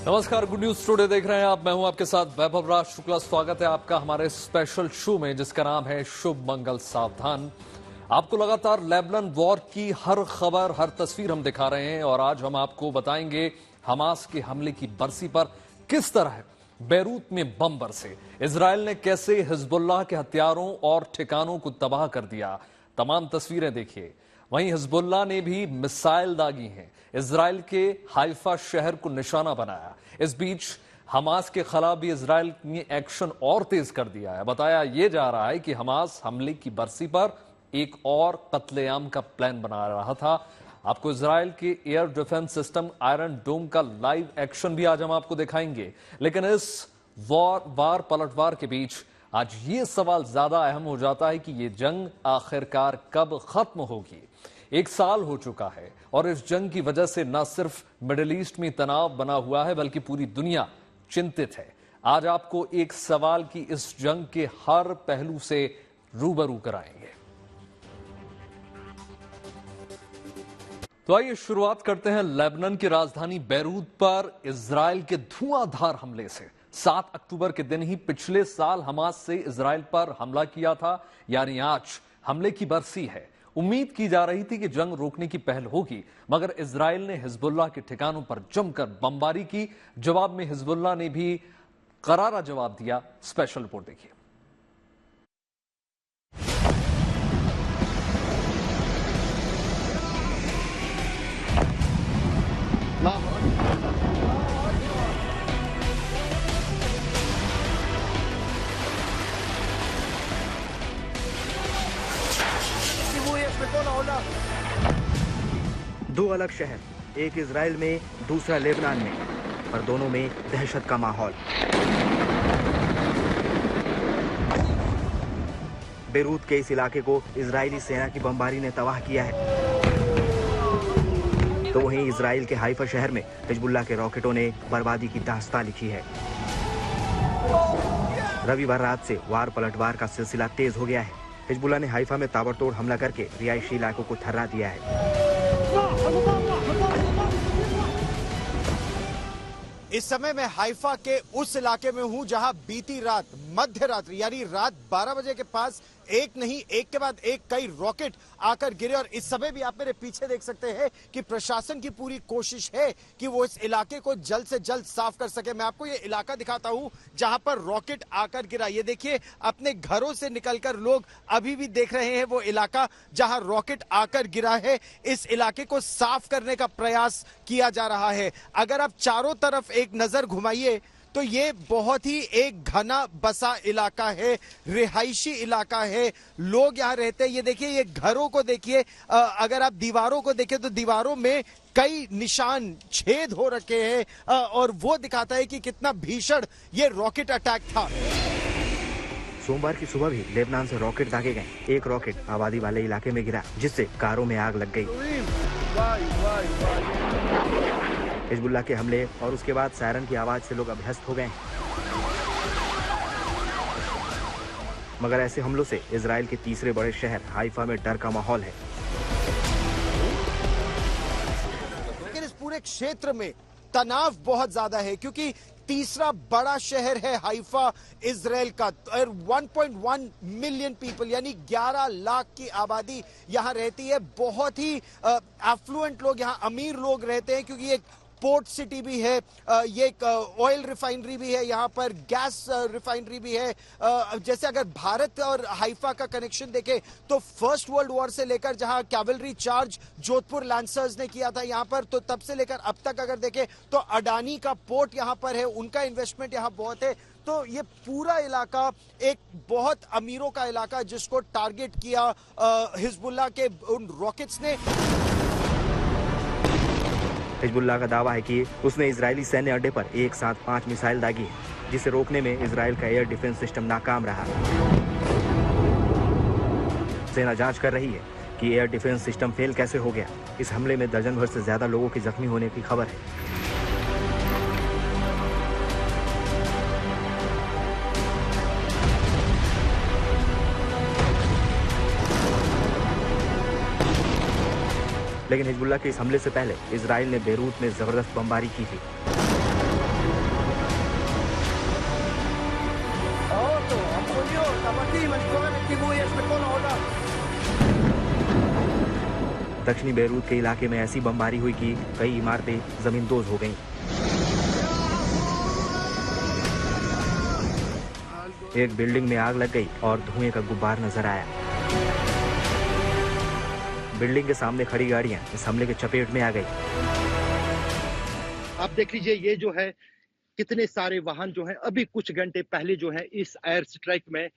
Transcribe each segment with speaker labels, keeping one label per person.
Speaker 1: नमस्कार, good news today देख रहे हैं आप। मैं हूं आपके साथ वैभव राज शुक्ला। स्वागत है आपका हमारे स्पेशल शो में जिसका नाम है शुभ मंगल सावधान। आपको लगातार लेबनान वॉर की हर खबर, हर तस्वीर हम दिखा रहे हैं और आज हम आपको बताएंगे हमास के हमले की बरसी पर किस तरह बैरूत में बम बरसे, इजराइल ने कैसे हिजबुल्लाह के हथियारों और ठिकानों को तबाह कर दिया। तमाम तस्वीरें देखिए। वहीं हिजबुल्लाह ने भी मिसाइल दागी हैं, इजराइल के हाइफा शहर को निशाना बनाया। इस बीच हमास के खिलाफ भी इजराइल ने एक्शन और तेज कर दिया है। बताया यह जा रहा है कि हमास हमले की बरसी पर एक और कत्लेआम का प्लान बना रहा था। आपको इजराइल के एयर डिफेंस सिस्टम आयरन डोम का लाइव एक्शन भी आज हम आपको दिखाएंगे। लेकिन इस वार पलटवार के बीच आज ये सवाल ज्यादा अहम हो जाता है कि ये जंग आखिरकार कब खत्म होगी। 1 साल हो चुका है और इस जंग की वजह से न सिर्फ मिडिल ईस्ट में तनाव बना हुआ है बल्कि पूरी दुनिया चिंतित है। आज आपको एक सवाल की इस जंग के हर पहलू से रूबरू कराएंगे। तो आइए शुरुआत करते हैं लेबनान की राजधानी बैरूत पर इजराइल के धुआंधार हमले से। 7 अक्टूबर के दिन ही पिछले साल हमास से इजराइल पर हमला किया था, यानी आज हमले की बरसी है। उम्मीद की जा रही थी कि जंग रोकने की पहल होगी, मगर इजराइल ने हिजबुल्लाह के ठिकानों पर जमकर बमबारी की। जवाब में हिजबुल्लाह ने भी करारा जवाब दिया। स्पेशल रिपोर्ट देखिए।
Speaker 2: दो अलग शहर, एक इजराइल में दूसरा लेबनान में, पर दोनों में दहशत का माहौल। बैरूत के इस इलाके को इजरायली सेना की बमबारी ने तबाह किया है। तो वहीं इजराइल के हाइफा शहर में हिजबुल्लाह के रॉकेटों ने बर्बादी की दास्तां लिखी है। रविवार रात से वार पलटवार का सिलसिला तेज हो गया है। हिजबुल्लाह ने हाइफा में ताबड़तोड़ हमला करके रिहायशी इलाकों को थर्रा दिया है।
Speaker 3: इस समय मैं हाइफा के उस इलाके में हूं जहां बीती रात मध्य रात्रि यानी रात 12 बजे के पास एक नहीं एक के बाद एक कई रॉकेट आकर गिरे। और इस समय भी आप मेरे पीछे देख सकते हैं कि प्रशासन की पूरी कोशिश है कि वो इस इलाके को जल्द से जल्द साफ कर सके। मैं आपको ये इलाका दिखाता हूं जहां पर रॉकेट आकर गिरा। ये देखिए, अपने घरों से निकलकर लोग अभी भी देख रहे हैं वो इलाका जहां रॉकेट आकर गिरा है। इस इलाके को साफ करने का प्रयास किया जा रहा है। अगर आप चारों तरफ एक नजर घुमाइए तो ये बहुत ही एक घना बसा इलाका है, रिहायशी इलाका है, लोग यहाँ रहते हैं। ये देखिए, ये घरों को देखिए, अगर आप दीवारों को देखें तो दीवारों में कई निशान, छेद हो रखे हैं और वो दिखाता है कि कितना भीषण ये रॉकेट अटैक था।
Speaker 2: सोमवार की सुबह भी लेबनान से रॉकेट दागे गए। एक रॉकेट आबादी वाले इलाके में गिरा जिससे कारों में आग लग गई। हिजबुल्लाह के हमले और उसके बाद सायरन की आवाज से लोग अभ्यस्त हो गए। मगर ऐसे हमलों से इजराइल के तीसरे बड़े शहर हाइफा में डर का माहौल है।
Speaker 3: लेकिन इस पूरे क्षेत्र में तनाव बहुत ज्यादा है क्योंकि तीसरा बड़ा शहर है हाइफा इजराइल का। 1.1 मिलियन पीपल यानी 11 लाख की आबादी यहाँ रहती है। बहुत ही एफ्लुएंट लोग यहाँ, अमीर लोग रहते हैं क्योंकि एक पोर्ट सिटी भी है, ये एक ऑयल रिफाइनरी भी है, यहाँ पर गैस रिफाइनरी भी है। जैसे अगर भारत और हाइफा का कनेक्शन देखें तो फर्स्ट वर्ल्ड वॉर से लेकर जहाँ कैवलरी चार्ज जोधपुर लैंसर्स ने किया था यहाँ पर, तो तब से लेकर अब तक अगर देखें तो अडानी का पोर्ट यहाँ पर है, उनका इन्वेस्टमेंट यहाँ बहुत है। तो ये पूरा इलाका एक बहुत अमीरों का इलाका जिसको टारगेट किया हिजबुल्लाह के उन रॉकेट्स ने।
Speaker 2: हिजबुल्लाह का दावा है कि उसने इजरायली सैन्य अड्डे पर एक साथ 5 मिसाइल दागी है, जिसे रोकने में इजराइल का एयर डिफेंस सिस्टम नाकाम रहा। सेना जांच कर रही है कि एयर डिफेंस सिस्टम फेल कैसे हो गया। इस हमले में दर्जन भर से ज्यादा लोगों के जख्मी होने की खबर है। लेकिन हिजबुल्लाह के इस हमले से पहले इजराइल ने बैरूत में जबरदस्त बमबारी की थी। दक्षिणी बेरूत के इलाके में ऐसी बमबारी हुई कि कई इमारतें जमींदोज हो गईं। एक बिल्डिंग में आग लग गई और धुएं का गुब्बार नजर आया। बिल्डिंग के सामने खड़ी गाड़ियां इस हमले के चपेट में आ गई।
Speaker 4: आप देख लीजिए, ये जो है कितने सारे वाहन जो हैं अभी कुछ घंटे पहले जो है इस एयर स्ट्राइक में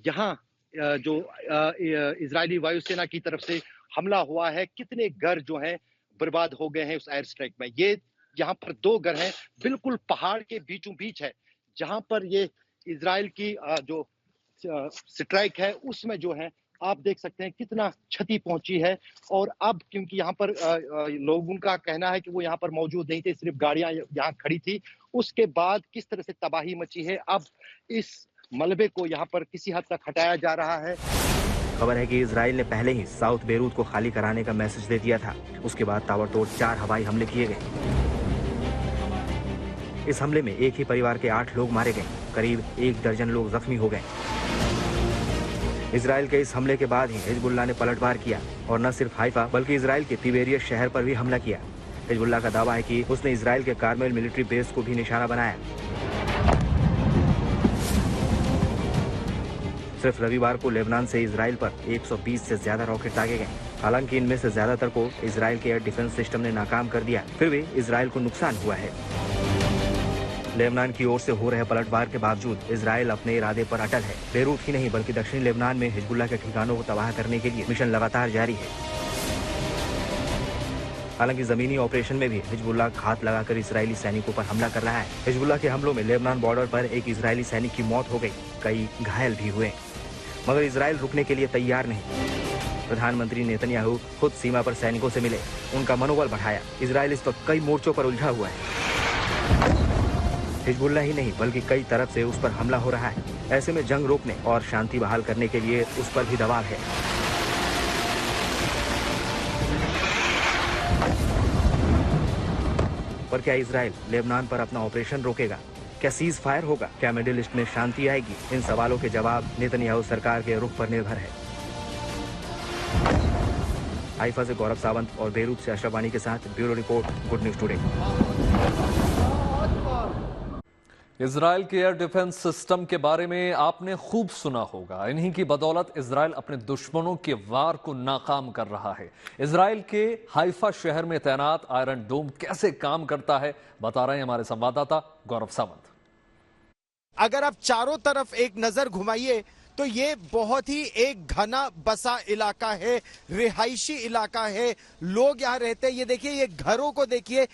Speaker 4: यहाँ जो इजरायली वायुसेना की तरफ से हमला हुआ है, कितने घर जो हैं बर्बाद हो गए हैं उस एयर स्ट्राइक में। ये यहाँ पर 2 घर हैं, बिल्कुल पहाड़ के बीचों बीच है, जहां पर ये इजराइल की जो स्ट्राइक है उसमें जो है आप देख सकते हैं कितना क्षति पहुंची है। और अब क्योंकि यहाँ पर लोगों का कहना है कि वो यहाँ पर मौजूद नहीं थे, सिर्फ गाड़ियां यहाँ खड़ी थी, उसके बाद किस तरह से तबाही मची है, अब इस मलबे को यहाँ पर किसी हद तक हटाया जा रहा है।
Speaker 2: खबर है कि इजराइल ने पहले ही साउथ बेरूत को खाली कराने का मैसेज दे दिया था। उसके बाद ताबड़तोड़ 4 हवाई हमले किए गए। इस हमले में एक ही परिवार के 8 लोग मारे गए, करीब 1 दर्जन लोग जख्मी हो गए। इजराइल के इस हमले के बाद ही हिजबुल्लाह ने पलटवार किया और न सिर्फ हाइफा बल्कि इजराइल के तिबेरियस शहर पर भी हमला किया। हिजबुल्लाह का दावा है कि उसने इजराइल के कार्मेल मिलिट्री बेस को भी निशाना बनाया। सिर्फ रविवार को लेबनान से इजराइल पर 120 से ज्यादा रॉकेट दागे गए। हालांकि इनमें से ज्यादातर को इजराइल के एयर डिफेंस सिस्टम ने नाकाम कर दिया, फिर भी इजराइल को नुकसान हुआ है। लेबनान की ओर से हो रहे पलटवार के बावजूद इजराइल अपने इरादे पर अटल है। बेरूत ही नहीं बल्कि दक्षिणी लेबनान में हिजबुल्लाह के ठिकानों को तबाह करने के लिए मिशन लगातार जारी है। हालांकि जमीनी ऑपरेशन में भी हिजबुल्लाह घात लगाकर इजरायली सैनिकों पर हमला कर रहा है। हिजबुल्लाह के हमलों में लेबनान बॉर्डर पर एक इजरायली सैनिक की मौत हो गई, कई घायल भी हुए, मगर इजराइल रुकने के लिए तैयार नहीं। प्रधानमंत्री नेतन्याहू खुद सीमा पर सैनिकों से मिले, उनका मनोबल बढ़ाया। इजराइल इस वक्त कई मोर्चों पर उलझा हुआ है। हिजबुल्लाह ही नहीं बल्कि कई तरफ से उस पर हमला हो रहा है। ऐसे में जंग रोकने और शांति बहाल करने के लिए उस पर भी दबाव है। पर क्या इजराइल लेबनान पर अपना ऑपरेशन रोकेगा? क्या सीज फायर होगा? क्या मिडिल ईस्ट में शांति आएगी? इन सवालों के जवाब नेतन्याहू सरकार के रुख पर निर्भर है। हाइफा से गौरव सावंत और बेरूत से अशरफ वानी के साथ bureau report, good news today.
Speaker 1: Israel के एयर डिफेंस सिस्टम के बारे में आपने खूब सुना होगा। इन्हीं की बदौलत इजराइल अपने दुश्मनों के वार को नाकाम कर रहा है। इजराइल के हाइफा शहर में तैनात आयरन डोम कैसे काम करता है, बता रहे हैं हमारे संवाददाता गौरव सावंत।
Speaker 3: अगर आप चारों तरफ एक नजर घुमाइए तो ये बहुत ही एक घना बसा इलाका है, रिहायशी इलाका है, लोग यहाँ रहते हैं। ये देखिए, ये घरों को देखिए।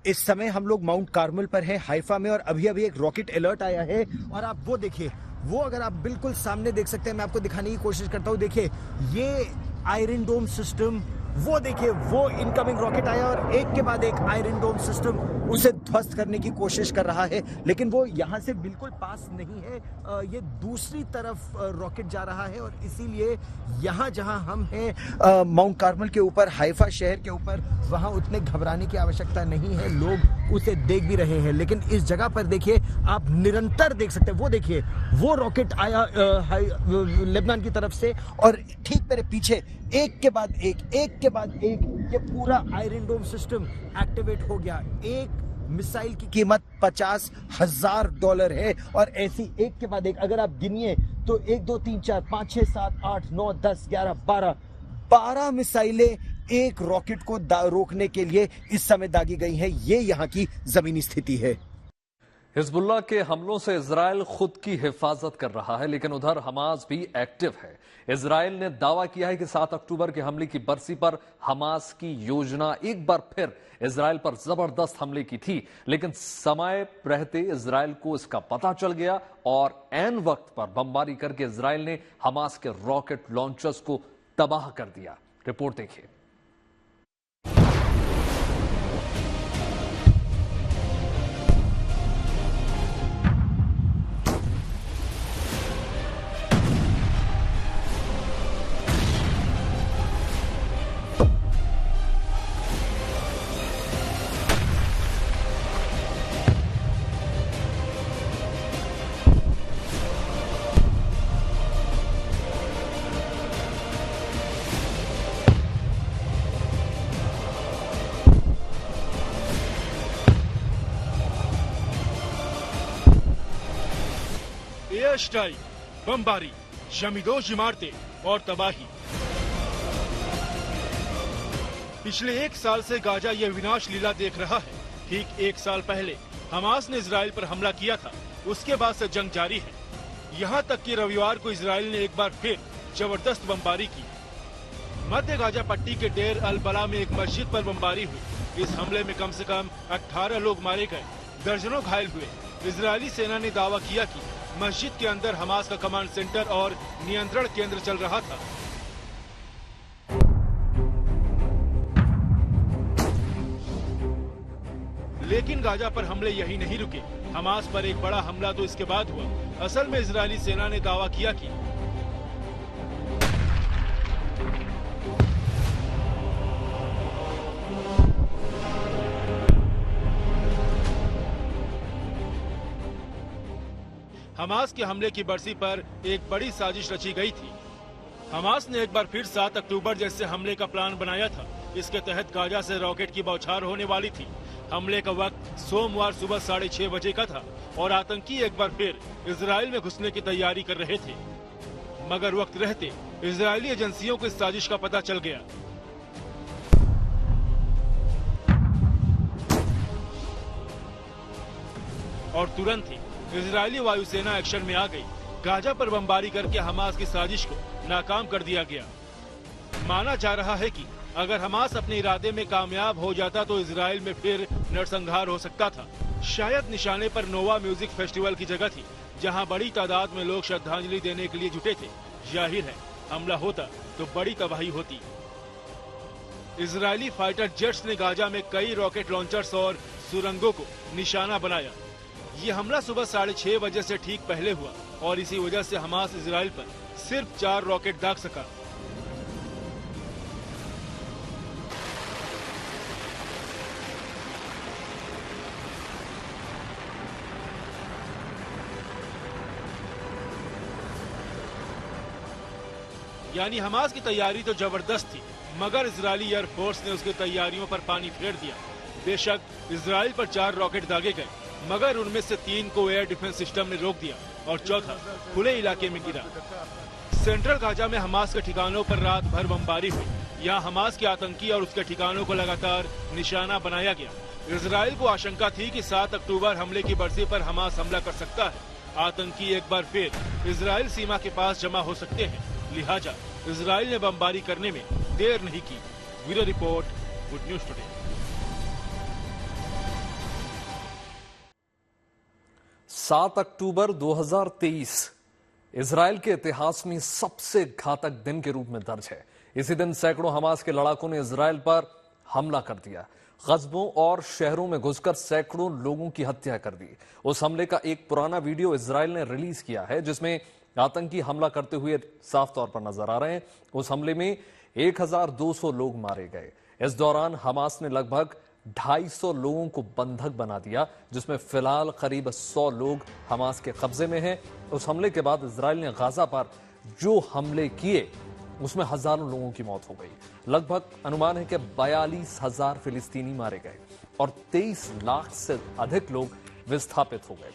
Speaker 3: इस समय हम लोग माउंट कार्मल पर है, हाइफा में, और अभी अभी एक रॉकेट अलर्ट आया है। और आप वो देखिए, वो अगर आप बिल्कुल सामने देख सकते हैं, मैं आपको दिखाने की कोशिश करता हूँ। देखिए, ये आयरन डोम सिस्टम, वो देखिए, वो इनकमिंग रॉकेट आया और एक के बाद एक आयरन डोम सिस्टम उसे ध्वस्त करने की कोशिश कर रहा है, लेकिन वो यहाँ से बिल्कुल पास नहीं है। ये दूसरी तरफ रॉकेट जा रहा है और इसीलिए यहाँ जहाँ हम हैं माउंट कार्मल के ऊपर, हाइफा शहर के ऊपर, वहाँ उतने घबराने की आवश्यकता नहीं है। लोग उसे देख भी रहे हैं, लेकिन इस जगह पर देखिए, आप निरंतर देख सकते हैं। वो देखिए, वो रॉकेट आया लेबनान की तरफ से और ठीक मेरे पीछे एक के बाद एक ये पूरा आयरन डोम सिस्टम एक्टिवेट हो गया। एक मिसाइल की कीमत $50,000 है और ऐसी एक के बाद एक अगर आप गिनिए तो 1 2 3 4 5 6 7 8 9 10 11 12 मिसाइलें एक रॉकेट को रोकने के लिए इस समय दागी गई हैं। ये यहाँ की जमीनी स्थिति है।
Speaker 1: हिजबुल्लाह के हमलों से इजराइल खुद की हिफाजत कर रहा है, लेकिन उधर हमास भी एक्टिव है। इजराइल ने दावा किया है कि 7 अक्टूबर के हमले की बरसी पर हमास की योजना एक बार फिर इजराइल पर जबरदस्त हमले की थी, लेकिन समय रहते इजराइल को इसका पता चल गया और ऐन वक्त पर बमबारी करके इजराइल ने हमास के रॉकेट लॉन्चर्स को तबाह कर दिया। रिपोर्ट देखिए।
Speaker 5: स्ट्राइक, बमबारी, शमीदोज इमारतें और तबाही। पिछले 1 साल से गाजा ये विनाश लीला देख रहा है। ठीक 1 साल पहले हमास ने इजराइल पर हमला किया था, उसके बाद से जंग जारी है। यहाँ तक कि रविवार को इजराइल ने एक बार फिर जबरदस्त बमबारी की। मध्य गाजा पट्टी के डेर अल बला में एक मस्जिद पर बमबारी हुई। इस हमले में कम से कम 18 लोग मारे गए, दर्जनों घायल हुए। इजरायली सेना ने दावा किया कि मस्जिद के अंदर हमास का कमांड सेंटर और नियंत्रण केंद्र चल रहा था। लेकिन गाजा पर हमले यही नहीं रुके। हमास पर एक बड़ा हमला तो इसके बाद हुआ। असल में इजरायली सेना ने दावा किया कि हमास के हमले की बरसी पर एक बड़ी साजिश रची गई थी। हमास ने एक बार फिर 7 अक्टूबर जैसे हमले का प्लान बनाया था। इसके तहत गाजा से रॉकेट की बौछार होने वाली थी। हमले का वक्त सोमवार सुबह 6:30 बजे का था और आतंकी एक बार फिर इजराइल में घुसने की तैयारी कर रहे थे। मगर वक्त रहते इजरायली एजेंसियों को इस साजिश का पता चल गया। और तुरंत ही इजरायली वायुसेना एक्शन में आ गई। गाजा पर बमबारी करके हमास की साजिश को नाकाम कर दिया गया। माना जा रहा है कि अगर हमास अपने इरादे में कामयाब हो जाता तो इजराइल में फिर नरसंहार हो सकता था। शायद निशाने पर नोवा म्यूजिक फेस्टिवल की जगह थी, जहां बड़ी तादाद में लोग श्रद्धांजलि देने के लिए जुटे थे। जाहिर है हमला होता तो बड़ी तबाही होती। इजरायली फाइटर जेट्स ने गाजा में कई रॉकेट लॉन्चर्स और सुरंगों को निशाना बनाया। ये हमला सुबह 6:30 बजे से ठीक पहले हुआ और इसी वजह से हमास इजराइल पर सिर्फ 4 रॉकेट दाग सका। यानी हमास की तैयारी तो जबरदस्त थी, मगर इजरायली एयरफोर्स ने उसकी तैयारियों पर पानी फेर दिया। बेशक इजराइल पर 4 रॉकेट दागे गए, मगर उनमें से 3 को एयर डिफेंस सिस्टम ने रोक दिया और चौथा खुले इलाके में गिरा। सेंट्रल गाजा में हमास के ठिकानों पर रात भर बमबारी हुई। यहाँ हमास के आतंकी और उसके ठिकानों को लगातार निशाना बनाया गया। इजराइल को आशंका थी कि 7 अक्टूबर हमले की बरसी पर हमास हमला कर सकता है। आतंकी एक बार फिर इजराइल सीमा के पास जमा हो सकते हैं, लिहाजा इजराइल ने बमबारी करने में देर नहीं की। Bureau report, good news today.
Speaker 1: सात अक्टूबर 2023 इजराइल के इतिहास में सबसे घातक दिन के रूप में दर्ज है। इसी दिन सैकड़ों हमास के लड़ाकों ने इजराइल पर हमला कर दिया। कस्बों और शहरों में घुसकर सैकड़ों लोगों की हत्या कर दी। उस हमले का एक पुराना वीडियो इजराइल ने रिलीज किया है, जिसमें आतंकी हमला करते हुए साफ तौर पर नजर आ रहे हैं। उस हमले में 1200 लोग मारे गए। इस दौरान हमास ने लगभग 250 लोगों को बंधक बना दिया, जिसमें फिलहाल करीब 100 लोग हमास के कब्जे में हैं। उस हमले के बाद इजराइल ने गाजा पर जो हमले किए उसमें हजारों लोगों की मौत हो गई। लगभग अनुमान है कि 42,000 फिलिस्तीनी मारे गए और 23 लाख से अधिक लोग विस्थापित हो गए।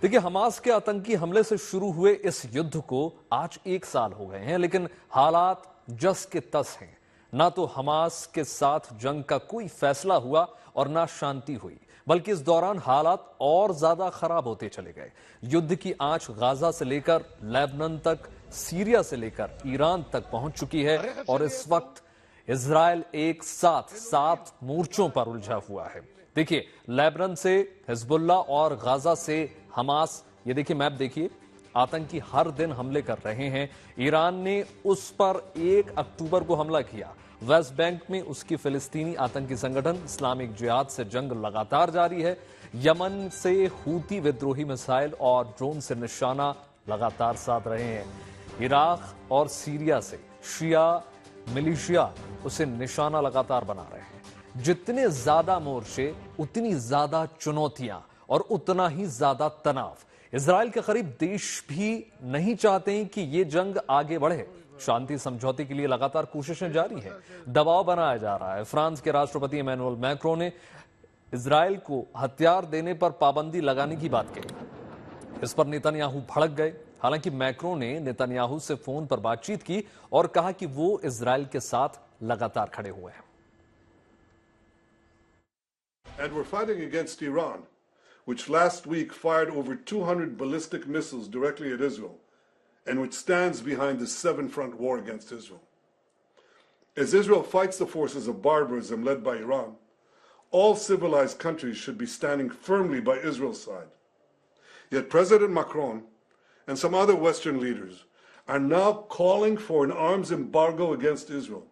Speaker 1: देखिए, हमास के आतंकी हमले से शुरू हुए इस युद्ध को आज 1 साल हो गए हैं, लेकिन हालात जस के तस हैं। ना तो हमास के साथ जंग का कोई फैसला हुआ और ना शांति हुई, बल्कि इस दौरान हालात और ज्यादा खराब होते चले गए। युद्ध की आंच गाजा से लेकर लेबनान तक, सीरिया से लेकर ईरान तक पहुंच चुकी है और इस वक्त इजराइल एक साथ 7 मोर्चों पर उलझा हुआ है। देखिए, लेबनान से हिजबुल्लाह और गाजा से हमास, ये देखिए मैप देखिए, आतंकी हर दिन हमले कर रहे हैं। ईरान ने उस पर 1 अक्टूबर को हमला किया। वेस्ट बैंक में उसकी फिलिस्तीनी आतंकी संगठन इस्लामिक जिहाद से जंग लगातार जारी है। यमन से हूती विद्रोही मिसाइल और ड्रोन से निशाना लगातार साध रहे हैं। इराक और सीरिया से शिया मिलिशिया उसे निशाना लगातार बना रहे हैं। जितने ज्यादा मोर्चे, उतनी ज्यादा चुनौतियां और उतना ही ज्यादा तनाव। इजराइल के करीब देश भी नहीं चाहते हैं कि ये जंग आगे बढ़े। शांति समझौते के लिए लगातार कोशिशें जारी हैं, दबाव बनाया जा रहा है। फ्रांस के राष्ट्रपति इमैनुअल मैक्रों ने इजराइल को हथियार देने पर पाबंदी लगाने की बात कही। इस पर नेतन्याहू भड़क गए। हालांकि मैक्रों ने नेतन्याहू से फोन पर बातचीत की और कहा कि वो इजराइल के साथ लगातार खड़े हुए हैं।
Speaker 6: And we're fighting against Iran, which last week fired over 200 ballistic missiles directly at Israel, and which stands behind the seven-front war against Israel. As Israel fights the forces of barbarism led by Iran, all civilized countries should be standing firmly by Israel's side. Yet President Macron and some other Western leaders are now calling for an arms embargo against Israel.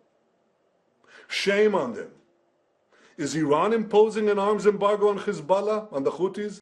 Speaker 6: Shame on them. Is Iran imposing an arms embargo on Hezbollah, on the Houthis?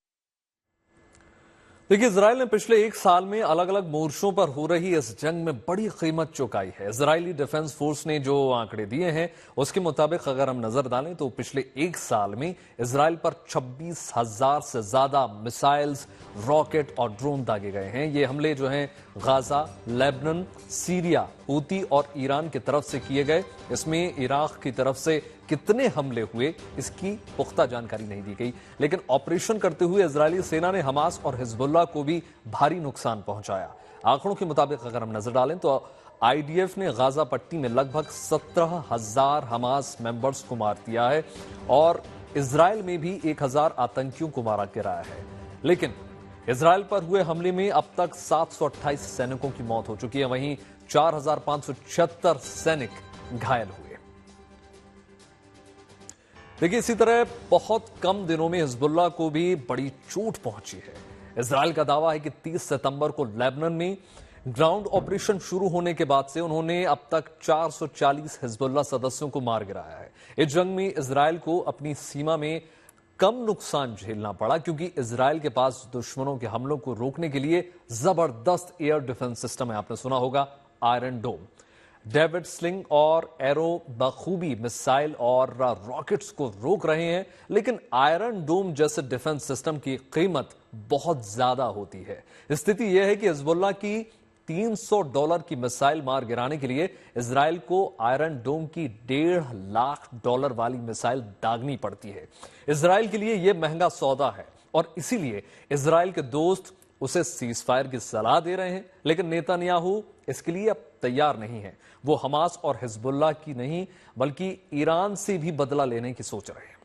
Speaker 1: देखिए, Israel ने पिछले एक साल में अलग अलग मोर्चों पर हो रही इस जंग में बड़ी कीमत चुकाई है। इजरायली डिफेंस फोर्स ने जो आंकड़े दिए हैं उसके मुताबिक अगर हम नजर डालें तो पिछले एक साल में इजराइल पर 26,000 से ज्यादा मिसाइल्स, रॉकेट और ड्रोन दागे गए हैं। ये हमले जो हैं गाजा, लेबनान, सीरिया, हूती और ईरान की तरफ से किए गए। इसमें इराक की तरफ से कितने हमले हुए इसकी पुख्ता जानकारी नहीं दी गई, लेकिन ऑपरेशन करते हुए इजरायली सेना ने हमास और हिजबुल्लाह को भी भारी नुकसान पहुंचाया। आंकड़ों के मुताबिक अगर हम नजर डालें तो आईडीएफ ने गाजा पट्टी में लगभग 17,000 हमास मेंबर्स को मार दिया है और इजराइल में भी 1,000 आतंकियों को मारा गिराया है। लेकिन इजराइल पर हुए हमले में अब तक 728 सैनिकों की मौत हो चुकी है, वहीं 4,576 सैनिक घायल हुए। देखिए, इसी तरह बहुत कम दिनों में हिजबुल्लाह को भी बड़ी चोट पहुंची है। इजराइल का दावा है कि 30 सितंबर को लेबनान में ग्राउंड ऑपरेशन शुरू होने के बाद से उन्होंने अब तक 440 हिजबुल्लाह सदस्यों को मार गिराया है। इस जंग में इजराइल को अपनी सीमा में कम नुकसान झेलना पड़ा क्योंकि इजराइल के पास दुश्मनों के हमलों को रोकने के लिए जबरदस्त एयर डिफेंस सिस्टम है। आपने सुना होगा आयरन डोम। डेविड स्लिंग और एरो बखूबी मिसाइल और रॉकेट्स को रोक रहे हैं, लेकिन आयरन डोम जैसे डिफेंस सिस्टम की कीमत बहुत ज्यादा होती है। स्थिति यह है कि हिजबुल्लाह की $300 की मिसाइल मार गिराने के लिए इजराइल को आयरन डोम की $1.5 लाख वाली मिसाइल दागनी पड़ती है। इजराइल के लिए यह महंगा सौदा है और इसीलिए इजराइल के दोस्त उसे सीज फायर की सलाह दे रहे हैं, लेकिन नेतन्याहू इसके लिए अब तैयार नहीं है। वो हमास और हिजबुल्लाह की नहीं बल्कि ईरान से भी बदला लेने की सोच रहे हैं।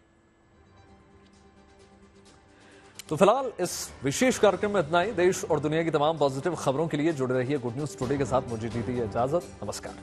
Speaker 1: तो फिलहाल इस विशेष कार्यक्रम में इतना ही। देश और दुनिया की तमाम पॉजिटिव खबरों के लिए जुड़े रहिए गुड न्यूज टुडे के साथ। मुझे दीजिए इजाजत। नमस्कार।